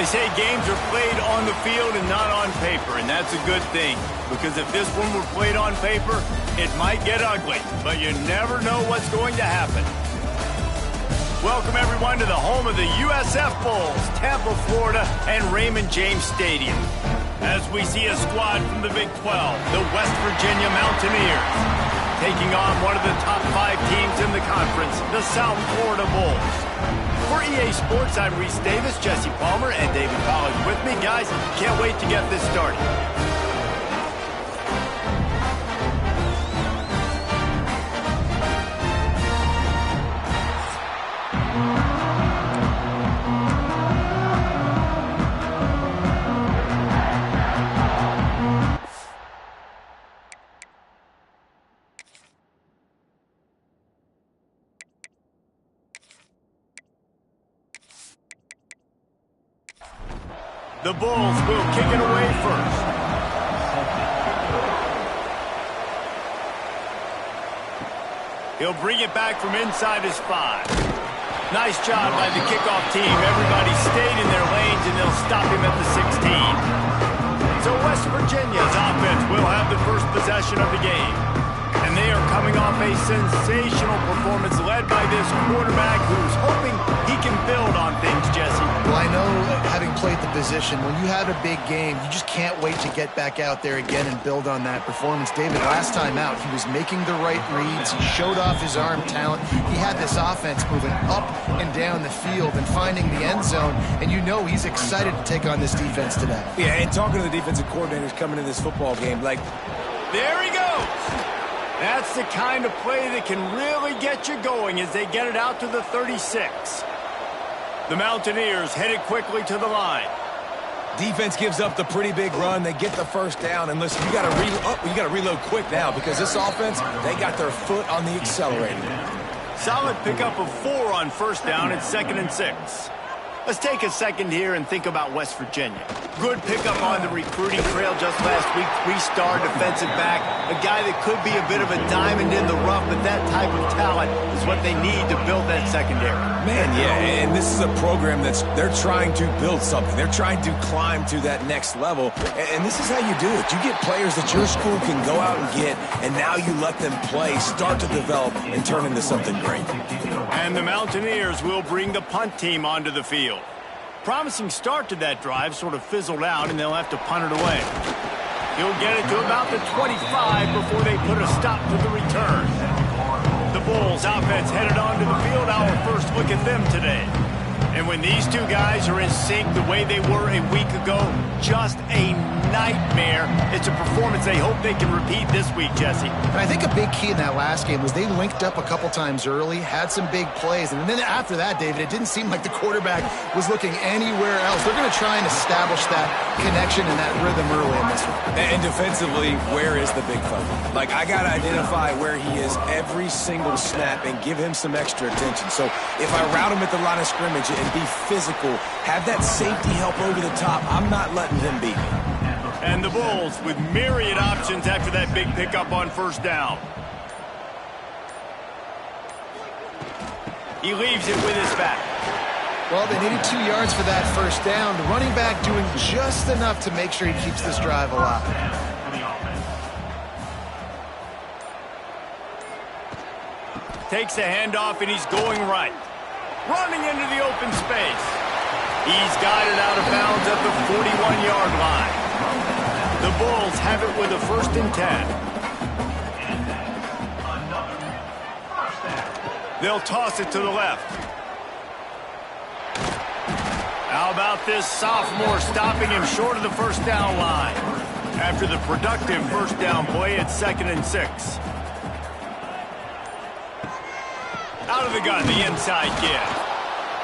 They say games are played on the field and not on paper, and that's a good thing. Because if this one were played on paper, it might get ugly. But you never know what's going to happen. Welcome, everyone, to the home of the USF Bulls, Tampa, Florida, and Raymond James Stadium. As we see a squad from the Big 12, the West Virginia Mountaineers, taking on one of the top 5 teams in the conference, the South Florida Bulls. For EA Sports, I'm Reese Davis, Jesse Palmer, and David Pollack with me. Guys, can't wait to get this started. The Bulls will kick it away first. He'll bring it back from inside his 5. Nice job by the kickoff team. Everybody stayed in their lanes, and they'll stop him at the 16. So West Virginia's offense will have the first possession of the game. And they are coming off a sensational performance led by this quarterback who's hoping he can build on things, Jesse. Well, I know, having played the position, when you have a big game, you just can't wait to get back out there again and build on that performance. David, last time out, he was making the right reads. He showed off his arm talent. He had this offense moving up and down the field and finding the end zone, and you know he's excited to take on this defense today. Yeah, and talking to the defensive coordinators coming into this football game, like... There he goes! That's the kind of play that can really get you going as they get it out to the 36. The Mountaineers headed quickly to the line. Defense gives up the pretty big run. They get the first down. And listen, you got to reload quick now because this offense, they got their foot on the accelerator. Solid pickup of 4 on first down and 2nd and 6. Let's take a second here and think about West Virginia. Good pickup on the recruiting trail just last week. 3-star defensive back. A guy that could be a bit of a diamond in the rough, but that type of talent is what they need to build that secondary. Man, yeah, and this is a program they're trying to build something. They're trying to climb to that next level, and this is how you do it. You get players that your school can go out and get, and now you let them play, start to develop, and turn into something great. And the Mountaineers will bring the punt team onto the field. Promising start to that drive sort of fizzled out, and they'll have to punt it away. He'll get it to about the 25 before they put a stop to the return. The Bulls offense headed onto the field. Our first look at them today. And when these two guys are in sync the way they were a week ago, just a nightmare. It's a performance they hope they can repeat this week, Jesse. And I think a big key in that last game was they linked up a couple times early, had some big plays, and then after that, David, it didn't seem like the quarterback was looking anywhere else. They're going to try and establish that connection and that rhythm early in this one. And defensively, where is the big fella? Like, I got to identify where he is every single snap and give him some extra attention. So if I route him at the line of scrimmage and be physical, have that safety help over the top, I'm not letting him beat me. And the Bulls with myriad options after that big pickup on first down. He leaves it with his back. Well, they needed 2 yards for that first down. The running back doing just enough to make sure he keeps this drive alive. Takes a handoff, and he's going right. Running into the open space. He's got it out of bounds at the 41-yard line. The Bulls have it with a 1st and 10. They'll toss it to the left. How about this sophomore stopping him short of the first down line? After the productive first down play, it's 2nd and 6. Out of the gun, the inside give.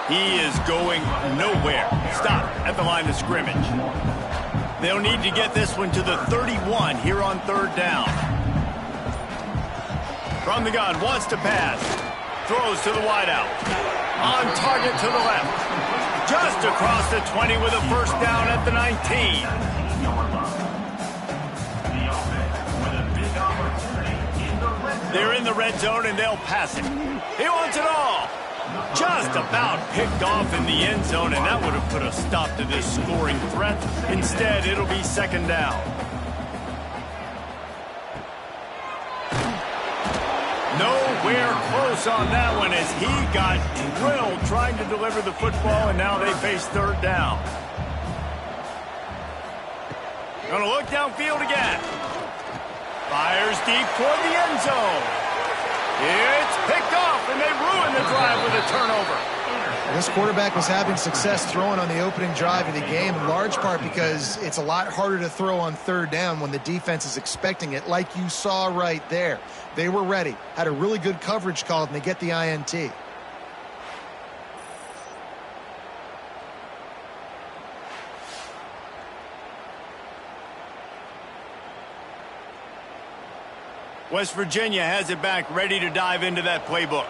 He is going nowhere. Stop at the line of scrimmage. They'll need to get this one to the 31 here on 3rd down. From the gun, wants to pass. Throws to the wideout. On target to the left. Just across the 20 with a first down at the 19. They're in the red zone and they'll pass it. He wants it all. Just about picked off in the end zone, and that would have put a stop to this scoring threat. Instead, it'll be second down. Nowhere close on that one as he got drilled trying to deliver the football, and now they face third down. Gonna look downfield again. Fires deep toward the end zone. It's picked off, and they ruin the drive with a turnover. This quarterback was having success throwing on the opening drive of the game, in large part because it's a lot harder to throw on third down when the defense is expecting it, like you saw right there. They were ready, had a really good coverage call, and they get the INT. West Virginia has it back, ready to dive into that playbook.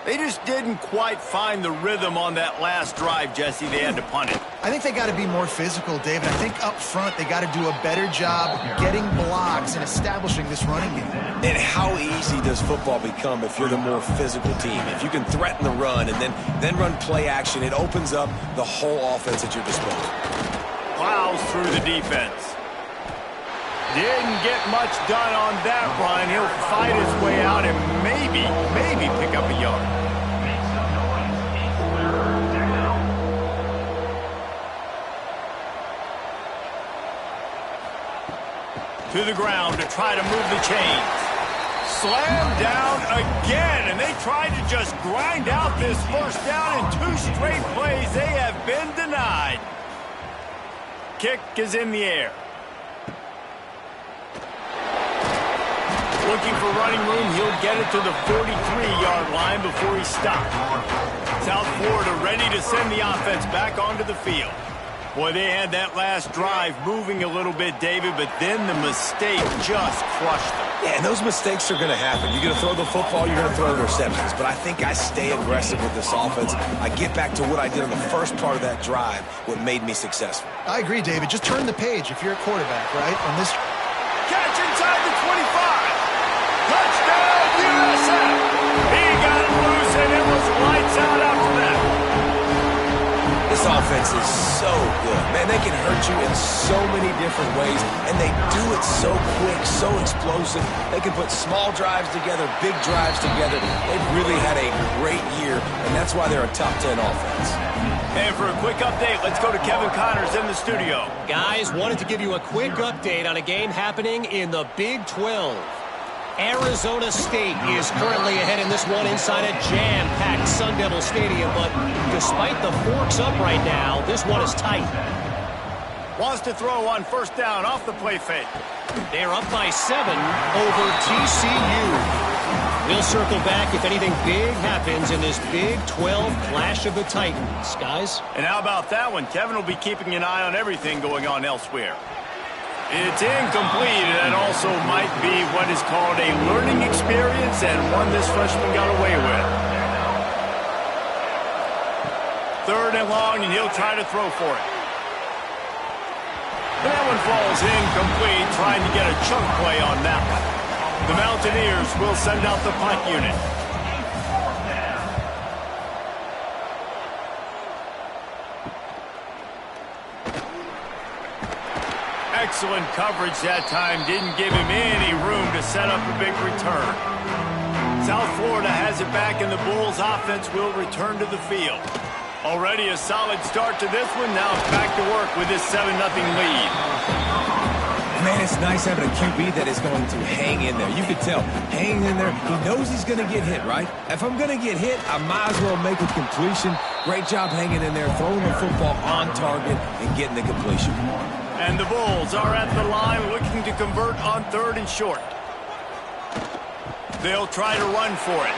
They just didn't quite find the rhythm on that last drive, Jesse. They had to punt it. I think they got to be more physical, David. I think up front they got to do a better job getting blocks and establishing this running game. And how easy does football become if you're the more physical team? If you can threaten the run and then run play action, it opens up the whole offense at your disposal. Plows through the defense. Didn't get much done on that run. He'll fight his way out and maybe pick up a yard. To the ground to try to move the chains. Slammed down again, and they tried to just grind out this first down in 2 straight plays. They have been denied. Kick is in the air. Looking for running room, he'll get it to the 43-yard line before he stops. South Florida ready to send the offense back onto the field. Boy, they had that last drive moving a little bit, David, but then the mistake just crushed them. Yeah, and those mistakes are going to happen. You're going to throw the football, you're going to throw interceptions. But I think I stay aggressive with this offense. I get back to what I did on the first part of that drive, what made me successful. I agree, David. Just turn the page if you're a quarterback, right? On this catch inside the 25. Touchdown, USF! He got him loose, and it was lights out after that. This offense is so good. Man, they can hurt you in so many different ways, and they do it so quick, so explosive. They can put small drives together, big drives together. They've really had a great year, and that's why they're a top 10 offense. And for a quick update, let's go to Kevin Connors in the studio. Guys, wanted to give you a quick update on a game happening in the Big 12. Arizona State is currently ahead in this one inside a jam-packed Sun Devil Stadium, but despite the forks up right now, this one is tight. Wants to throw on first down off the play fake. They're up by 7 over TCU. We'll circle back if anything big happens in this Big 12 Clash of the Titans, guys. And how about that one? Kevin will be keeping an eye on everything going on elsewhere. It's incomplete, and that also might be what is called a learning experience and one this freshman got away with. 3rd and long, and he'll try to throw for it. And that one falls incomplete, trying to get a chunk play on that one. The Mountaineers will send out the punt unit. Excellent coverage that time. Didn't give him any room to set up a big return. South Florida has it back, and the Bulls offense will return to the field. Already a solid start to this one. Now it's back to work with this 7-0 lead. Man, it's nice having a QB that is going to hang in there. You can tell, hanging in there, he knows he's going to get hit, right? If I'm going to get hit, I might as well make a completion. Great job hanging in there, throwing the football on target and getting the completion. And the Bulls are at the line looking to convert on 3rd and short. They'll try to run for it.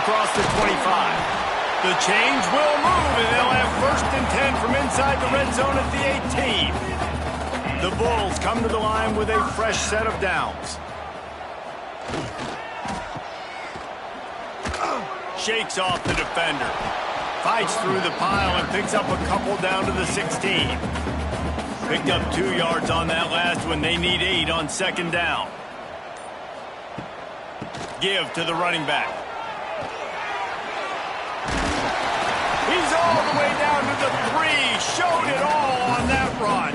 Across the 25. The change will move, and they'll have 1st and 10 from inside the red zone at the 18. The Bulls come to the line with a fresh set of downs. Shakes off the defender. Fights through the pile and picks up a couple down to the 16. Picked up 2 yards on that last one. They need 8 on 2nd down. Give to the running back. He's all the way down to the 3. Showed it all on that run.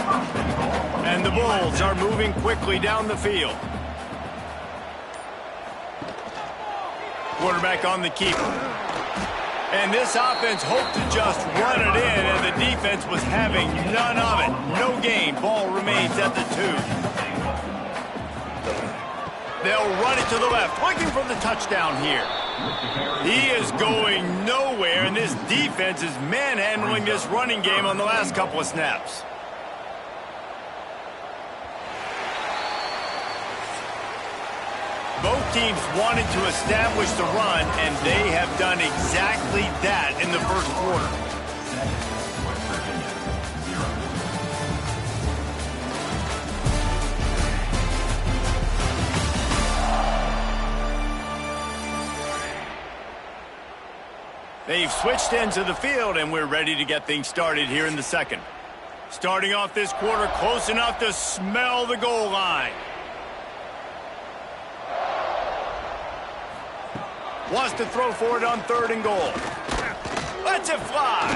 And the Bulls are moving quickly down the field. Quarterback on the keeper. And this offense hoped to just run it in, and the defense was having none of it. No gain. Ball remains at the 2. They'll run it to the left, looking for the touchdown here. He is going nowhere, and this defense is manhandling this running game on the last couple of snaps. Both teams wanted to establish the run, and they have done exactly that in the first quarter. They've switched into the field, and we're ready to get things started here in the second. Starting off this quarter close enough to smell the goal line. Wants to throw for it on 3rd and goal. Lets it fly.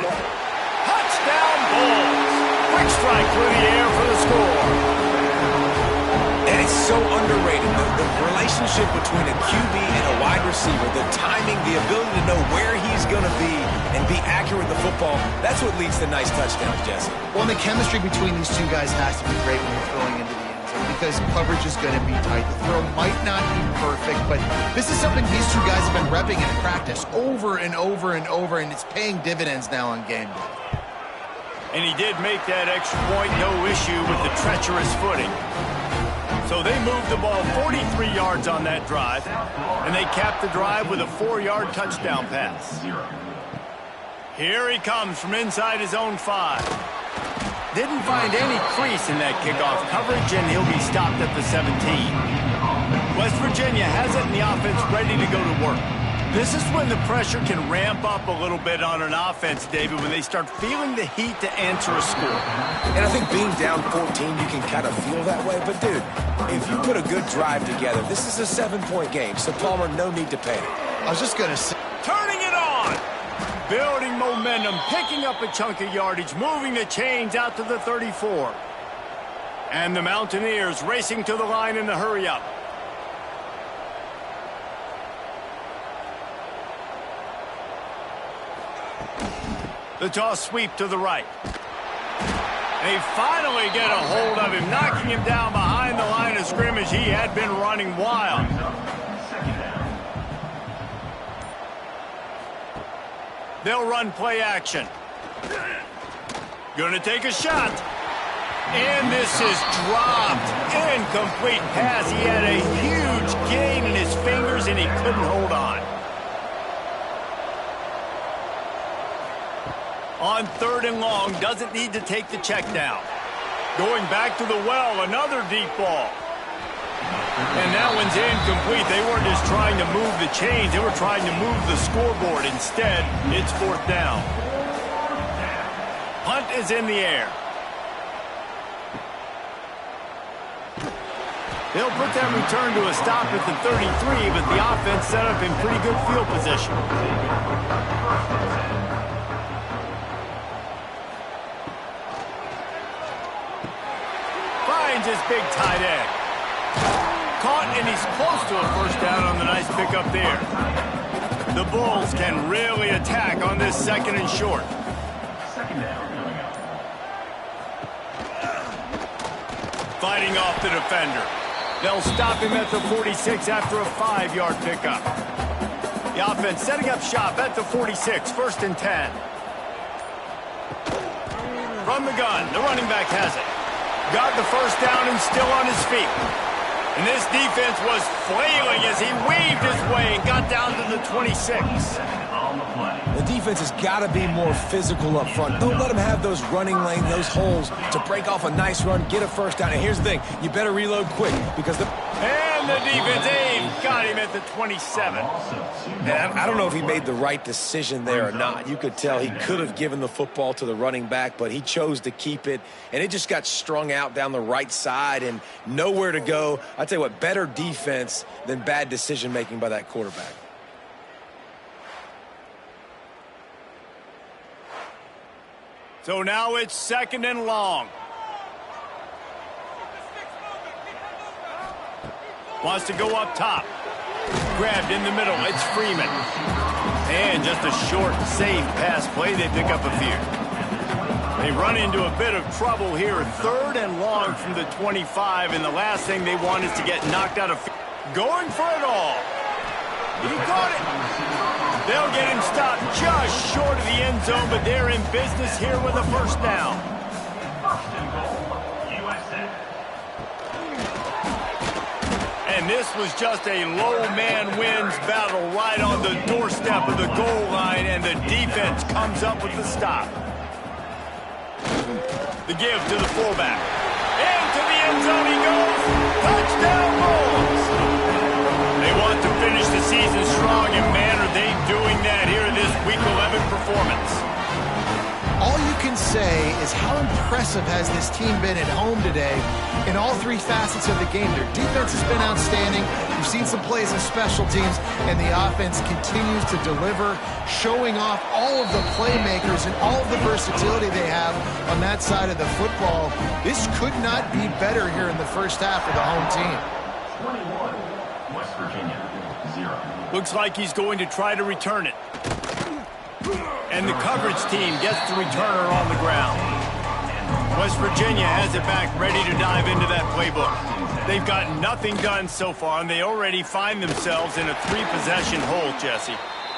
Touchdown Bulls. Quick strike through the air for the score. And it's so underrated. The relationship between a QB and a wide receiver, the timing, the ability to know where he's going to be and be accurate with the football, that's what leads to nice touchdowns, Jesse. Well, and the chemistry between these two guys has to be great when you're throwing into the end zone because coverage is going to be tight. The throw might not be perfect, but this is something these two guys have been repping in practice over and over and over, and it's paying dividends now on game day. And he did make that extra point, no issue with the treacherous footing. So they moved the ball 43 yards on that drive, and they capped the drive with a 4-yard touchdown pass. Here he comes from inside his own 5. Didn't find any crease in that kickoff coverage, and he'll be stopped at the 17. West Virginia has it, and the offense ready to go to work. This is when the pressure can ramp up a little bit on an offense, David, when they start feeling the heat to answer a score. And I think being down 14, you can kind of feel that way. But, dude, if you put a good drive together, this is a 7-point game. So, Palmer, no need to panic. I was just going to say. Turning it on. Building momentum, picking up a chunk of yardage, moving the chains out to the 34. And the Mountaineers racing to the line in the hurry-up. The toss sweep to the right. They finally get a hold of him, knocking him down behind the line of scrimmage. He had been running wild. They'll run play action. Gonna take a shot. And this is dropped. Incomplete pass. He had a huge gain in his fingers, and he couldn't hold on. On 3rd and long, doesn't need to take the check down. Going back to the well, another deep ball. And that one's incomplete. They weren't just trying to move the chains, they were trying to move the scoreboard. Instead, it's 4th down. Punt is in the air. They'll put that return to a stop at the 33, but the offense set up in pretty good field position. Finds his big tight end. Caught, and he's close to a 1st down on the nice pickup there. The Bulls can really attack on this 2nd and short. Fighting off the defender. They'll stop him at the 46 after a 5-yard pickup. The offense setting up shop at the 46, 1st and 10. From the gun, the running back has it. Got the 1st down and still on his feet. And this defense was flailing as he weaved his way and got down to the 26. The defense has got to be more physical up front. Don't let them have those running lane, those holes to break off a nice run, get a 1st down. And here's the thing, you better reload quick because And the defense got him at the 27. And I don't know if he made the right decision there or not. You could tell he could have given the football to the running back, but he chose to keep it, and it just got strung out down the right side and nowhere to go. I tell you what, better defense than bad decision-making by that quarterback. So now it's 2nd and long. Wants to go up top. Grabbed in the middle. It's Freeman. And just a short, safe pass play. They pick up a few. They run into a bit of trouble here. 3rd and long from the 25. And the last thing they want is to get knocked out of field. Going for it all. He caught it. They'll get him stopped just short of the end zone, but they're in business here with a first down. And this was just a low man wins battle right on the doorstep of the goal line, and the defense comes up with the stop. The give to the fullback. Into the end zone he goes. Touchdown Bulls. They want to finish the season strong, and man, are they doing that here in this Week 11 performance. All you can say is how impressive has this team been at home today in all 3 facets of the game. Their defense has been outstanding. We've seen some plays in special teams, and the offense continues to deliver, showing off all of the playmakers and all of the versatility they have on that side of the football. This could not be better here in the first half of the home team. 21, West Virginia, 0. Looks like he's going to try to return it. And the coverage team gets the returner on the ground. West Virginia has it back, ready to dive into that playbook. They've got nothing done so far, and they already find themselves in a 3-possession hole, Jesse.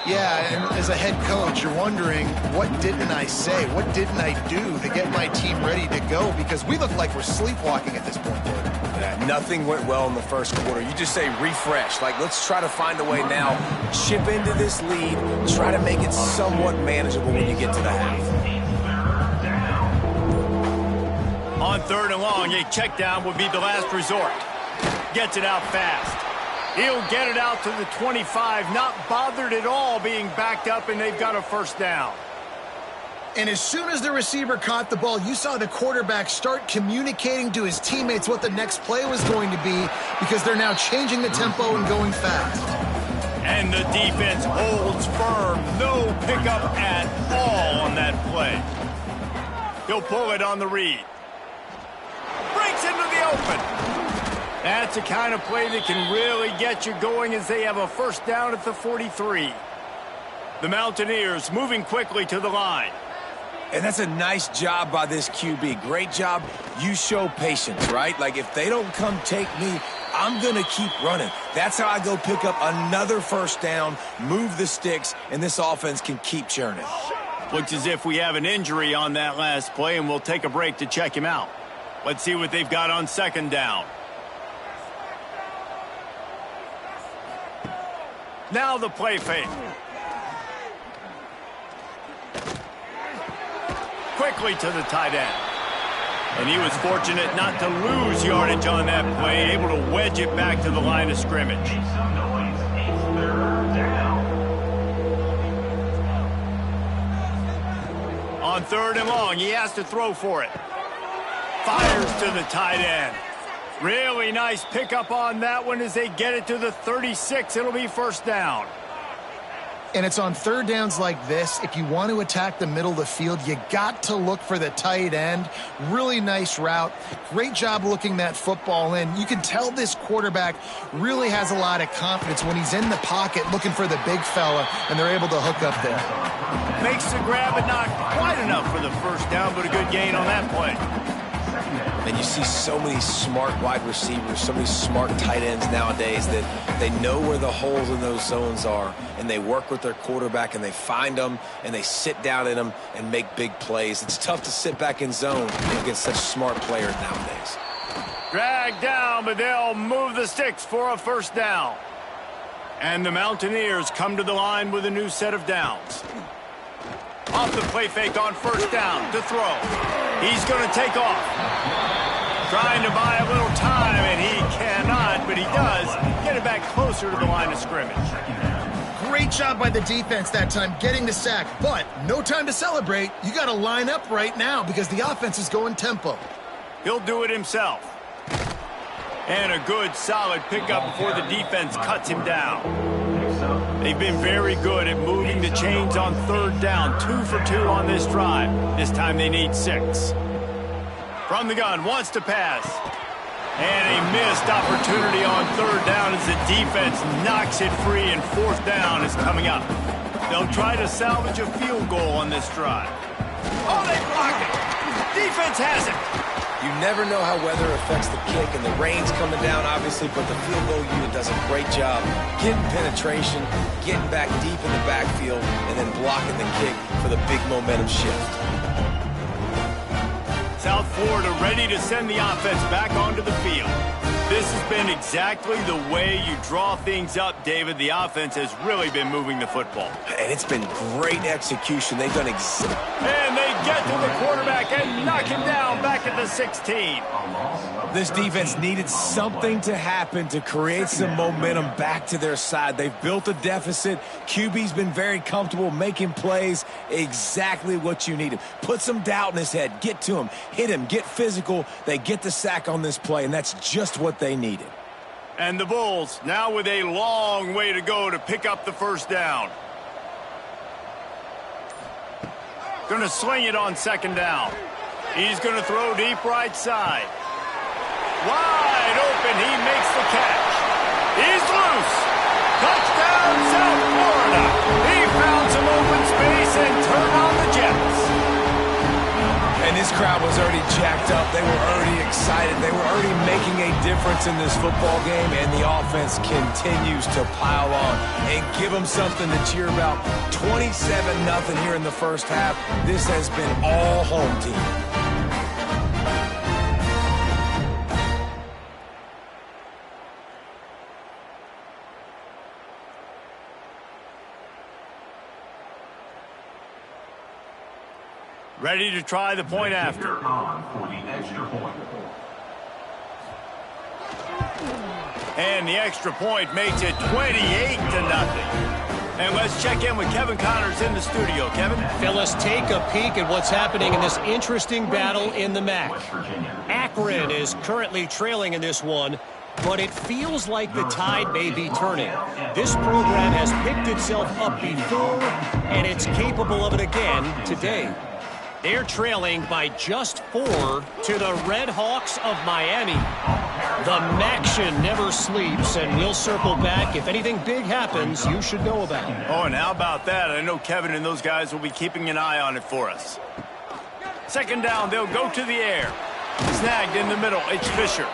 Yeah, and as a head coach, you're wondering, what didn't I say? What didn't I do to get my team ready to go? Because we look like we're sleepwalking at this point, David. Yeah, nothing went well in the first quarter. You just say refresh. Like, let's try to find a way now. Chip into this lead. Try to make it somewhat manageable when you get to the half. On 3rd and long, a check down would be the last resort. Gets it out fast. He'll get it out to the 25, not bothered at all being backed up, and they've got a first down. And as soon as the receiver caught the ball, you saw the quarterback start communicating to his teammates what the next play was going to be, because they're now changing the tempo and going fast. And the defense holds firm. No pickup at all on that play. He'll pull it on the read. Breaks into the open. That's the kind of play that can really get you going as they have a first down at the 43. The Mountaineers moving quickly to the line. And that's a nice job by this QB. Great job. You show patience, right? Like, if they don't come take me, I'm going to keep running. That's how I go pick up another first down, move the sticks, and this offense can keep churning. Looks as if we have an injury on that last play, and we'll take a break to check him out. Let's see what they've got on 2nd down. Now the play fake. Quickly to the tight end. And he was fortunate not to lose yardage on that play, able to wedge it back to the line of scrimmage. On 3rd and long, he has to throw for it. Fires to the tight end. Really nice pickup on that one as they get it to the 36. It'll be first down. And it's on 3rd downs like this. If you want to attack the middle of the field, you got to look for the tight end. Really nice route. Great job looking that football in. You can tell this quarterback really has a lot of confidence when he's in the pocket looking for the big fella, and they're able to hook up there. Makes the grab, but not quite enough for the first down, but a good gain on that play. And you see so many smart wide receivers, so many smart tight ends nowadays that they know where the holes in those zones are, and they work with their quarterback, and they find them, and they sit down in them and make big plays. It's tough to sit back in zone against such smart players nowadays. Dragged down, but they'll move the sticks for a first down. And the Mountaineers come to the line with a new set of downs. Off the play fake on first down to throw. He's going to take off. Trying to buy a little time, and he cannot, but he does get it back closer to the line of scrimmage. Great job by the defense that time getting the sack, but no time to celebrate. You got to line up right now because the offense is going tempo. He'll do it himself. And a good, solid pickup before the defense cuts him down. They've been very good at moving the chains on third down. 2 for 2 on this drive. This time they need 6. From the gun, wants to pass. And a missed opportunity on third down as the defense knocks it free, and fourth down is coming up. They'll try to salvage a field goal on this drive. Oh, they blocked it. Defense has it. You never know how weather affects the kick, and the rain's coming down, obviously, but the field goal unit does a great job getting penetration, getting back deep in the backfield, and then blocking the kick for the big momentum shift. South Florida ready to send the offense back onto the field. This has been exactly the way you draw things up, David. The offense has really been moving the football. And it's been great execution. They've done exactly. And they get to the quarterback and knock him down back at the 16. This defense needed something to happen to create some momentum back to their side. They've built a deficit. QB's been very comfortable making plays. Exactly what you needed. Put some doubt in his head. Get to him. Hit him. Get physical. They get the sack on this play, and that's just what they needed. And the Bulls now with a long way to go to pick up the first down. Going to sling it on second down. He's going to throw deep right side. Wide open, he makes the catch. He's loose. Touchdown, South Florida. He found some open space and turned on the Jets. And this crowd was already jacked up. They were already excited. They were already making a difference in this football game, and the offense continues to pile on and give them something to cheer about. 27-0 here in the first half. This has been all home team. Ready to try the point after. On for the extra point. And the extra point makes it 28-0. And let's check in with Kevin Connors in the studio. Kevin? Phyllis, take a peek at what's happening in this interesting battle in the MAC. West Virginia. Akron is currently trailing in this one, but it feels like the tide may be turning. This program has picked itself up before, and it's capable of it again today. They're trailing by just 4 to the Red Hawks of Miami. The Maction never sleeps, and we'll circle back. If anything big happens, you should know about it. Oh, and how about that? I know Kevin and those guys will be keeping an eye on it for us. Second down, they'll go to the air. Snagged in the middle, it's Fisher.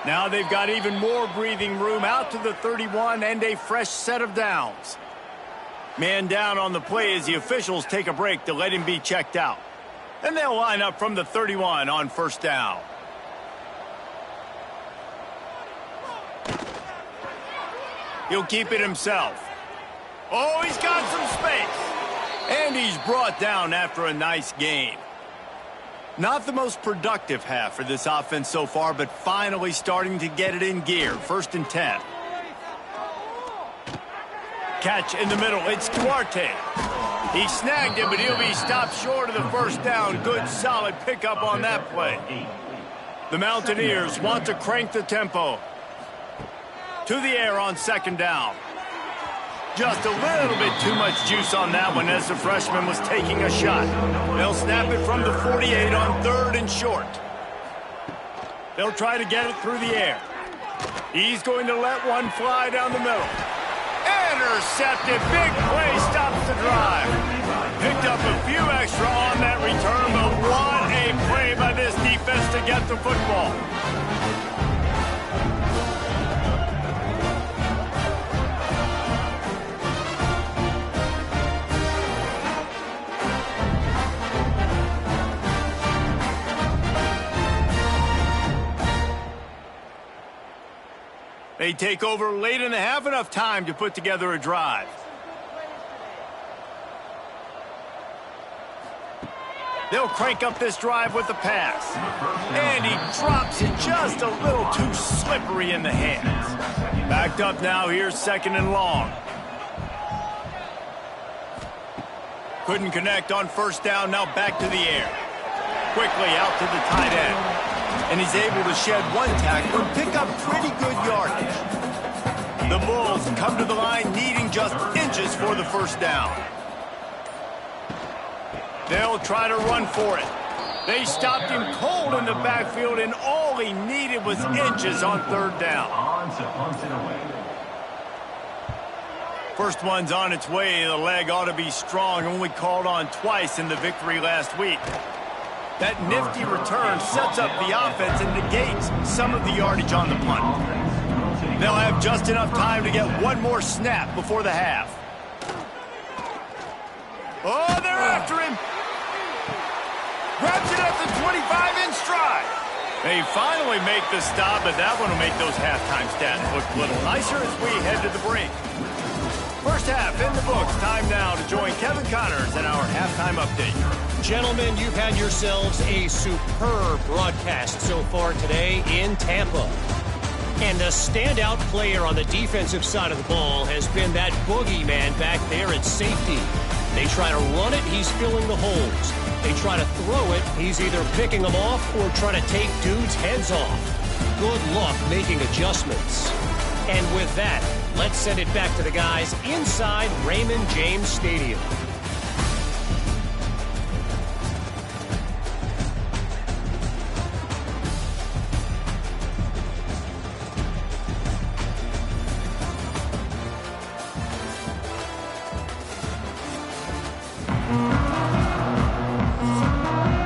Now they've got even more breathing room out to the 31 and a fresh set of downs. Man down on the play as the officials take a break to let him be checked out. And they'll line up from the 31 on first down. He'll keep it himself. Oh, he's got some space. And he's brought down after a nice gain. Not the most productive half for this offense so far, but finally starting to get it in gear. First and 10. Catch in the middle. It's Duarte. He snagged it, but he'll be stopped short of the first down. Good, solid pickup on that play. The Mountaineers want to crank the tempo. To the air on second down. Just a little bit too much juice on that one as the freshman was taking a shot. They'll snap it from the 48 on third and short. They'll try to get it through the air. He's going to let one fly down the middle. Intercepted. Big play stops the drive. Picked up a few extra on that return, but what a play by this defense to get the football. They take over late in the half, enough time to put together a drive. They'll crank up this drive with the pass. And he drops it just a little too slippery in the hands. Backed up now, here's second and long. Couldn't connect on first down, now back to the air. Quickly out to the tight end. And he's able to shed one tackle and pick up pretty good yardage. The Bulls come to the line needing just inches for the first down. They'll try to run for it. They stopped him cold in the backfield, and all he needed was inches on third down. First one's on its way. The leg ought to be strong, only called on twice in the victory last week. That nifty return sets up the offense and negates some of the yardage on the punt. They'll have just enough time to get one more snap before the half. Oh, they're after him. Grabs it at the 25 in stride. They finally make the stop, but that one will make those halftime stats look a little nicer as we head to the break. First half in the books. Time now to join Kevin Connors in our halftime update. Gentlemen, you've had yourselves a superb broadcast so far today in Tampa. And the standout player on the defensive side of the ball has been that boogeyman back there at safety. They try to run it, he's filling the holes. They try to throw it, he's either picking them off or trying to take dudes' heads off. Good luck making adjustments. And with that, let's send it back to the guys inside Raymond James Stadium.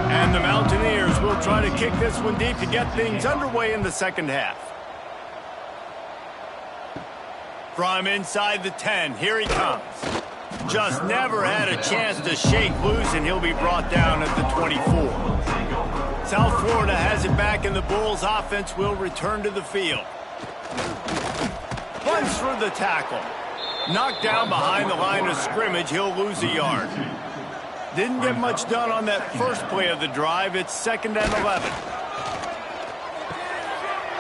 And the Mountaineers will try to kick this one deep to get things underway in the second half. From inside the 10, here he comes. Just never had a chance to shake loose, and he'll be brought down at the 24. South Florida has it back, and the Bulls offense will return to the field. Runs through the tackle. Knocked down behind the line of scrimmage, he'll lose a yard. Didn't get much done on that first play of the drive. It's 2nd and 11.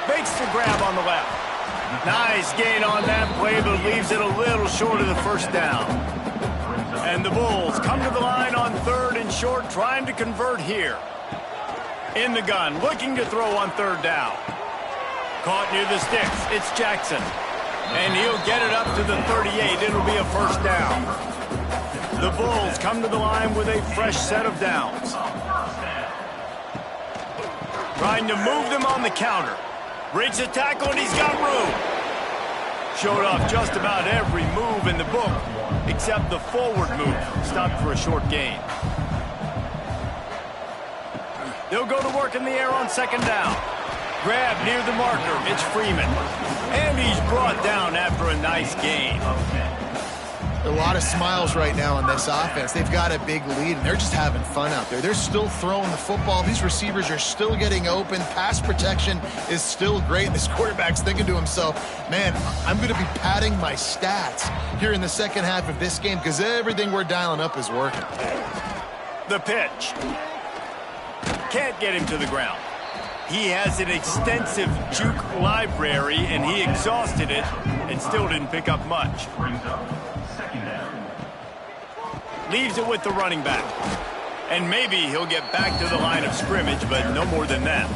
Makes the grab on the left. Nice gain on that play, but leaves it a little short of the first down. And the Bulls come to the line on 3rd and short, trying to convert here. In the gun, looking to throw on 3rd down. Caught near the sticks. It's Jackson. And he'll get it up to the 38. It'll be a first down. The Bulls come to the line with a fresh set of downs. Trying to move them on the counter. Breaks the tackle, and he's got room. Showed off just about every move in the book, except the forward move. Stopped for a short gain. They'll go to work in the air on 2nd down. Grab near the marker. It's Freeman. And he's brought down after a nice gain. A lot of smiles right now on this offense. They've got a big lead, and they're just having fun out there. They're still throwing the football. These receivers are still getting open. Pass protection is still great. This quarterback's thinking to himself, man, I'm going to be padding my stats here in the second half of this game because everything we're dialing up is working. The pitch. Can't get him to the ground. He has an extensive juke library, and he exhausted it and still didn't pick up much. Leaves it with the running back. And maybe he'll get back to the line of scrimmage, but no more than that.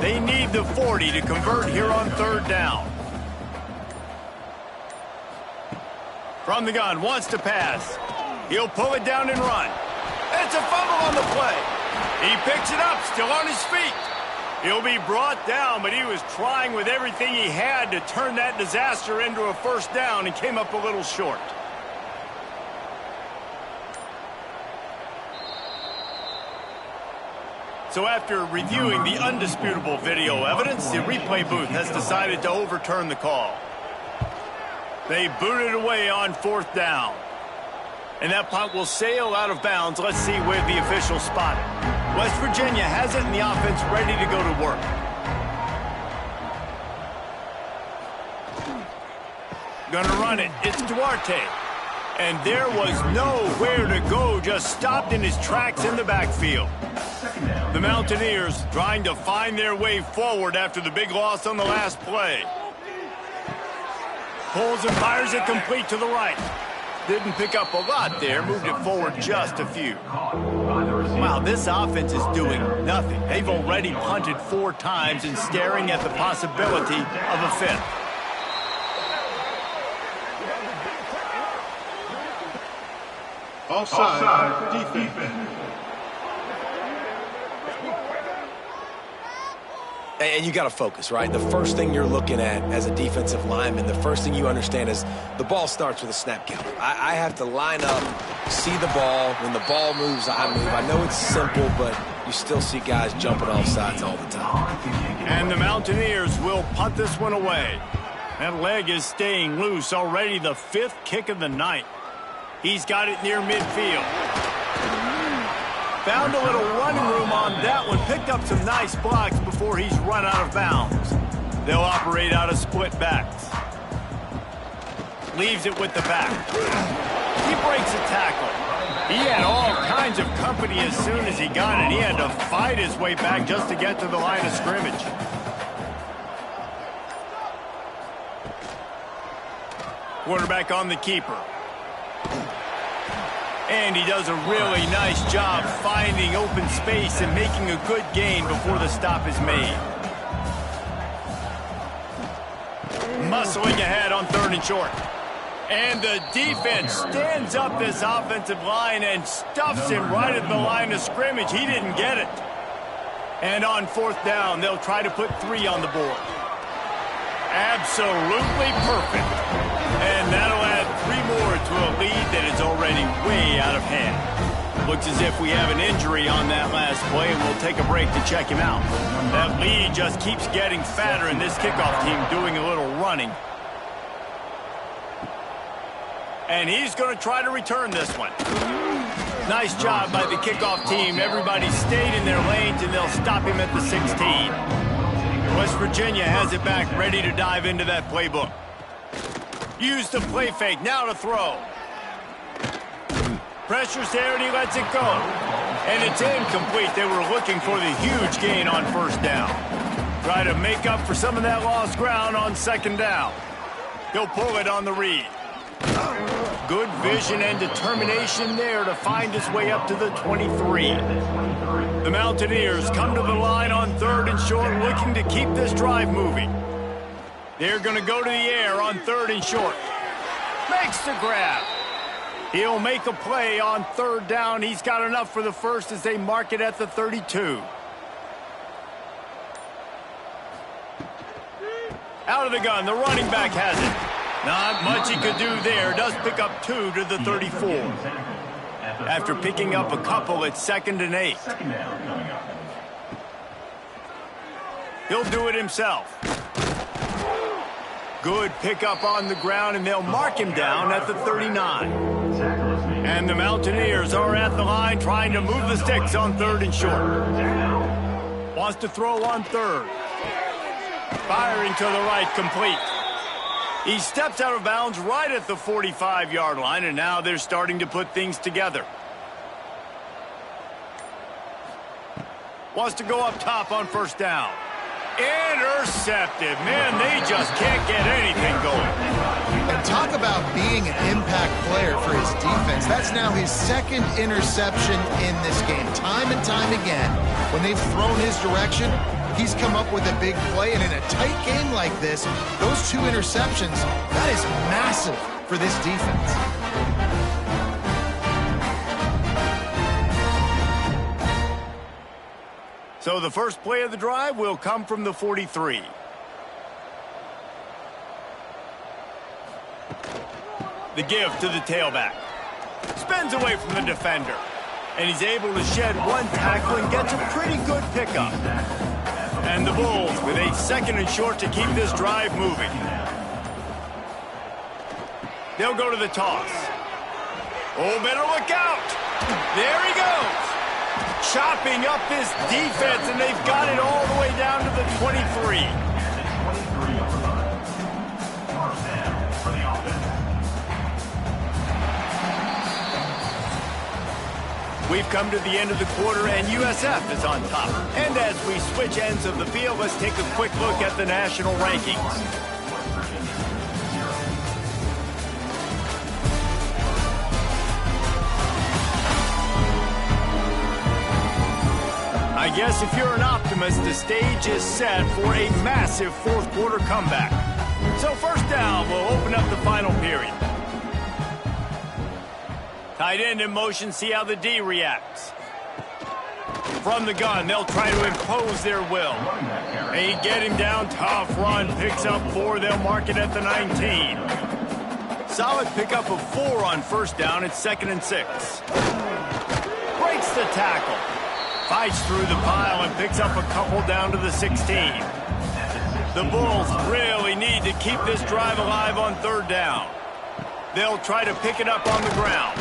They need the 40 to convert here on 3rd down. From the gun, wants to pass. He'll pull it down and run. It's a fumble on the play. He picks it up, still on his feet. He'll be brought down, but he was trying with everything he had to turn that disaster into a first down and came up a little short. So after reviewing the undisputable video evidence, the replay booth has decided to overturn the call. They booted away on 4th down. And that punt will sail out of bounds. Let's see where the official spot it. West Virginia has it, and the offense ready to go to work. Gonna run it. It's Duarte. And there was nowhere to go, just stopped in his tracks in the backfield. The Mountaineers trying to find their way forward after the big loss on the last play. Pulls and fires it complete to the right. Didn't pick up a lot there, moved it forward just a few. Wow, this offense is doing nothing. They've already punted 4 times and staring at the possibility of a 5th. Offside, defense. And you got to focus, right? The first thing you're looking at as a defensive lineman, the first thing you understand is the ball starts with a snap count. I have to line up, see the ball. When the ball moves, I move. I know it's simple, but you still see guys jumping off sides all the time. And the Mountaineers will punt this one away. That leg is staying loose. Already the 5th kick of the night. He's got it near midfield. Found a little running room on that one. Picked up some nice blocks before he's run out of bounds. They'll operate out of split backs. Leaves it with the back. He breaks a tackle. He had all kinds of company as soon as he got it. He had to fight his way back just to get to the line of scrimmage. Quarterback on the keeper. And he does a really nice job finding open space and making a good gain before the stop is made. Muscling ahead on 3rd and short. And the defense stands up this offensive line and stuffs him right at the line of scrimmage. He didn't get it. And on 4th down, they'll try to put 3 on the board. Absolutely perfect. And that'll add 3 more to a lead that is already way out of hand. Looks as if we have an injury on that last play, and we'll take a break to check him out. That lead just keeps getting fatter, and this kickoff team doing a little running. And he's going to try to return this one. Nice job by the kickoff team. Everybody stayed in their lanes, and they'll stop him at the 16. West Virginia has it back, ready to dive into that playbook. Use the play fake, now to throw. Pressure's there and he lets it go. And it's incomplete. They were looking for the huge gain on 1st down. Try to make up for some of that lost ground on 2nd down. He'll pull it on the read. Good vision and determination there to find his way up to the 23. The Mountaineers come to the line on 3rd and short, looking to keep this drive moving. They're going to go to the air on 3rd and short. Makes the grab. He'll make a play on 3rd down. He's got enough for the 1st as they mark it at the 32. Out of the gun, the running back has it. Not much he could do there. Does pick up 2 to the 34. After picking up a couple, it's 2nd and 8. He'll do it himself. Good pickup on the ground, and they'll mark him down at the 39. And the Mountaineers are at the line trying to move the sticks on 3rd and short. Wants to throw on 3rd. Firing to the right, complete. He steps out of bounds right at the 45-yard line, and now they're starting to put things together. Wants to go up top on 1st down. Intercepted. Man, they just can't get anything going. And talk about being an impact player for his defense. That's now his 2nd interception in this game. Time and time again, when they've thrown his direction, he's come up with a big play. And in a tight game like this, those 2 interceptions, that is massive for this defense. So the first play of the drive will come from the 43. The give to the tailback. Spins away from the defender. And he's able to shed 1 tackle and gets a pretty good pickup. And the Bulls with a 2nd and short to keep this drive moving. They'll go to the toss. Oh, better look out. There he goes. Chopping up this defense, and they've got it all the way down to the 23. We've come to the end of the quarter, and USF is on top. And as we switch ends of the field, let's take a quick look at the national rankings. I guess if you're an optimist, the stage is set for a massive 4th quarter comeback. So 1st down will open up the final period. Tight end in motion, see how the D reacts. From the gun, they'll try to impose their will. They get him down, tough run, picks up 4, they'll mark it at the 19. Solid pickup of 4 on first down, it's 2nd and 6. Breaks the tackle. Fights through the pile and picks up a couple down to the 16. The Bulls really need to keep this drive alive on 3rd down. They'll try to pick it up on the ground.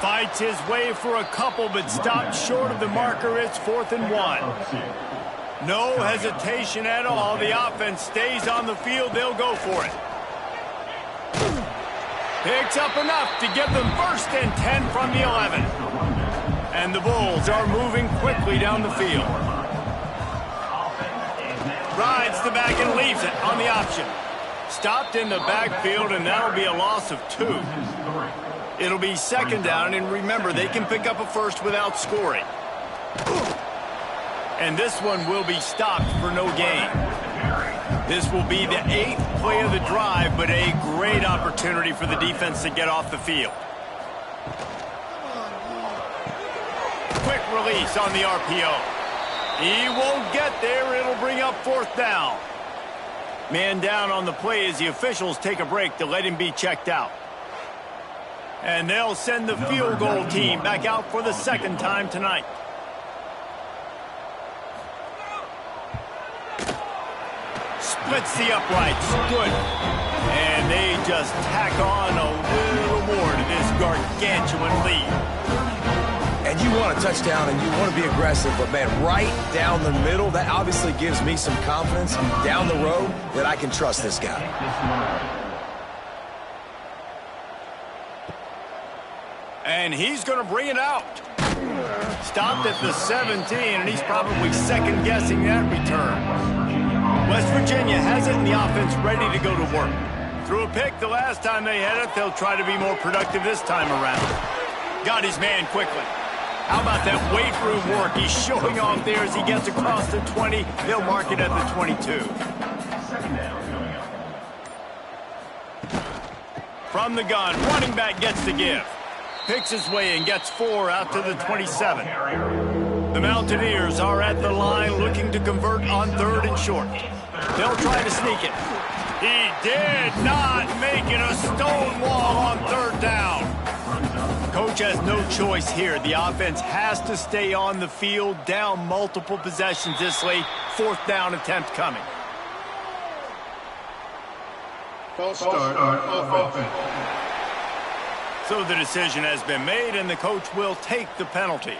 Fights his way for a couple, but stopped short of the marker. It's 4th and 1. No hesitation at all. The offense stays on the field. They'll go for it. Picks up enough to give them 1st and 10 from the 11. And the Bulls are moving quickly down the field. Rides the back and leaves it on the option. Stopped in the backfield, and that'll be a loss of 2. It'll be 2nd down, and remember, they can pick up a first without scoring. And this one will be stopped for no gain. This will be the 8th play of the drive, but a great opportunity for the defense to get off the field. Quick release on the RPO. He won't get there. It'll bring up 4th down. Man down on the play as the officials take a break to let him be checked out. And they'll send the field goal team back out for the 2nd time tonight. Splits the uprights. Good. And they just tack on a little more to this gargantuan lead. And you want a touchdown and you want to be aggressive, but man, right down the middle, that obviously gives me some confidence down the road that I can trust this guy. And he's going to bring it out. Stopped at the 17, and he's probably second-guessing that return. West Virginia has it, and the offense ready to go to work. Threw a pick the last time they had it. They'll try to be more productive this time around. Got his man quickly. How about that weight room work? He's showing off there as he gets across the 20. They'll mark it at the 22. From the gun, running back gets the give. Picks his way and gets 4 out to the 27. The Mountaineers are at the line looking to convert on 3rd and short. They'll try to sneak it. He did not make it a stone wall on 3rd down. Coach has no choice here. The offense has to stay on the field, down multiple possessions this late. 4th down attempt coming. False start offense. So the decision has been made, and the coach will take the penalty.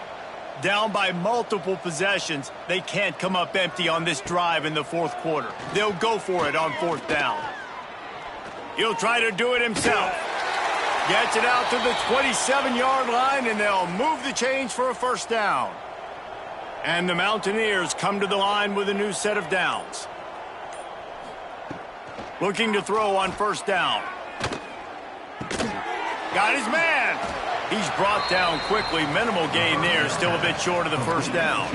Down by multiple possessions, they can't come up empty on this drive in the 4th quarter. They'll go for it on 4th down. He'll try to do it himself. Gets it out to the 27-yard line, and they'll move the chains for a 1st down. And the Mountaineers come to the line with a new set of downs. Looking to throw on 1st down. Got his man. He's brought down quickly. Minimal gain there. Still a bit short of the 1st down.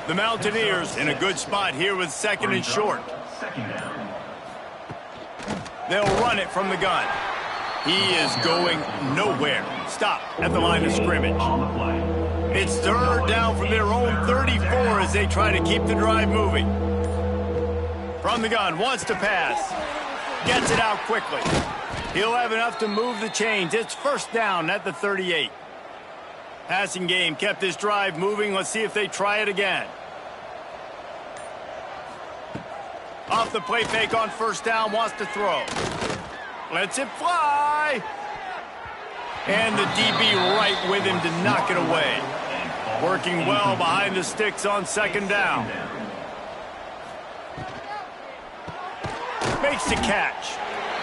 The Mountaineers in a good spot here with 2nd and short. They'll run it from the gun. He is going nowhere. Stop at the line of scrimmage. It's 3rd down from their own 34 as they try to keep the drive moving. From the gun, wants to pass. Gets it out quickly. He'll have enough to move the chains. It's 1st down at the 38. Passing game kept this drive moving. Let's see if they try it again. Off the play fake on 1st down, wants to throw. Lets it fly. And the DB right with him to knock it away. Working well behind the sticks on 2nd down. Makes the catch.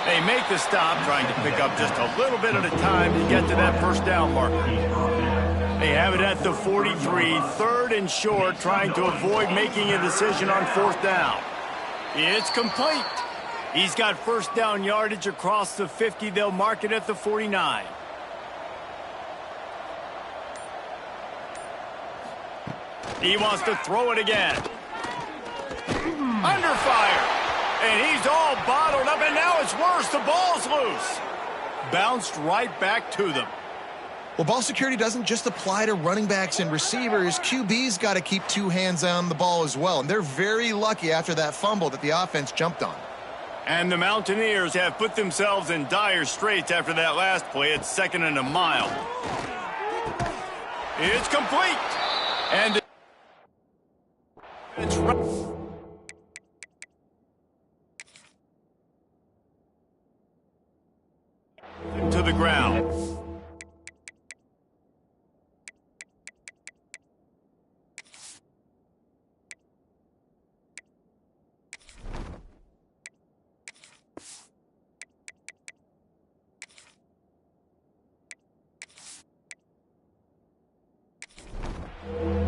They make the stop, trying to pick up just a little bit at a time to get to that 1st down marker. They have it at the 43, 3rd and short, trying to avoid making a decision on 4th down. It's complete. He's got 1st down yardage across the 50. They'll mark it at the 49. He wants to throw it again. Under fire. And he's all bottled up, and now it's worse. The ball's loose. Bounced right back to them. Well, ball security doesn't just apply to running backs and receivers. QB's got to keep two hands on the ball as well, and they're very lucky after that fumble that the offense jumped on. And the Mountaineers have put themselves in dire straits after that last play. It's 2nd and a mile. It's complete. And it's right to the ground.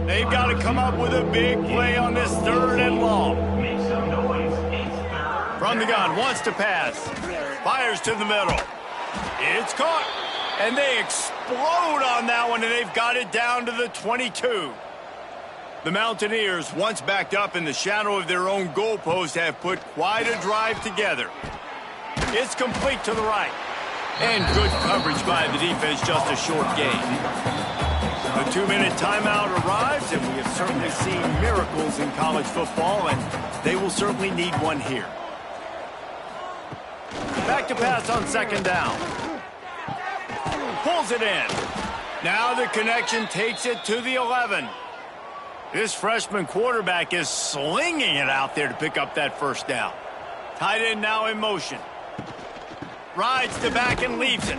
They've got to come up with a big play on this 3rd and long. From the gun, wants to pass. Fires to the middle. It's caught. And they explode on that one, and they've got it down to the 22. The Mountaineers, once backed up in the shadow of their own goalpost, have put quite a drive together. It's complete to the right. And good coverage by the defense, just a short gain. A 2-minute timeout arrives, and we have certainly seen miracles in college football, and they will certainly need one here. Back to pass on 2nd down. Pulls it in. Now the connection takes it to the 11. This freshman quarterback is slinging it out there to pick up that 1st down. Tight end now in motion. Rides to back and leaves it.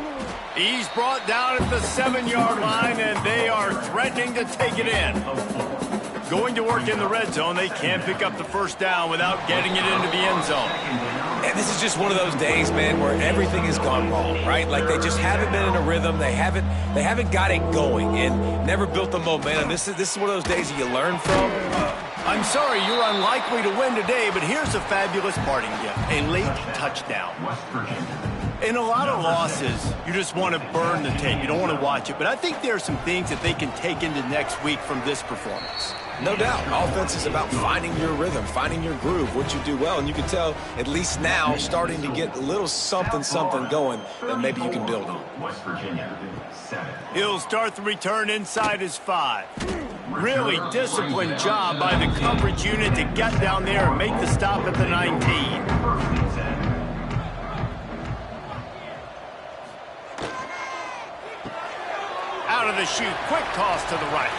He's brought down at the 7-yard line, and they are threatening to take it in. Going to work in the red zone, they can't pick up the 1st down without getting it into the end zone. And this is just one of those days, man, where everything has gone wrong, right? Like they just haven't been in a rhythm. They haven't got it going and never built the momentum. This is one of those days that you learn from. I'm sorry you're unlikely to win today, but here's a fabulous parting gift. A late touchdown. In a lot of losses, you just want to burn the tape. You don't want to watch it. But I think there are some things that they can take into next week from this performance. No doubt. Offense is about finding your rhythm, finding your groove, what you do well. And you can tell, at least now, starting to get a little something going that maybe you can build on. He'll start the return inside his 5. Really disciplined job by the coverage unit to get down there and make the stop at the 19. Out of the chute, quick toss to the right.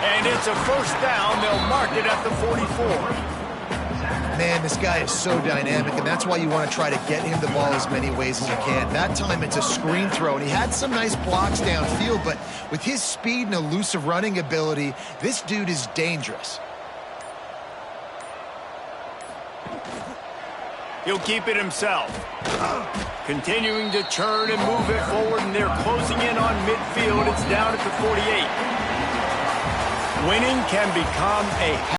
And it's a 1st down. They'll mark it at the 44. Man, this guy is so dynamic, and that's why you want to try to get him the ball as many ways as you can. That time it's a screen throw, and he had some nice blocks downfield, but with his speed and elusive running ability, this dude is dangerous. He'll keep it himself. Continuing to churn and move it forward, and they're closing in on midfield. It's down at the 48. Winning can become a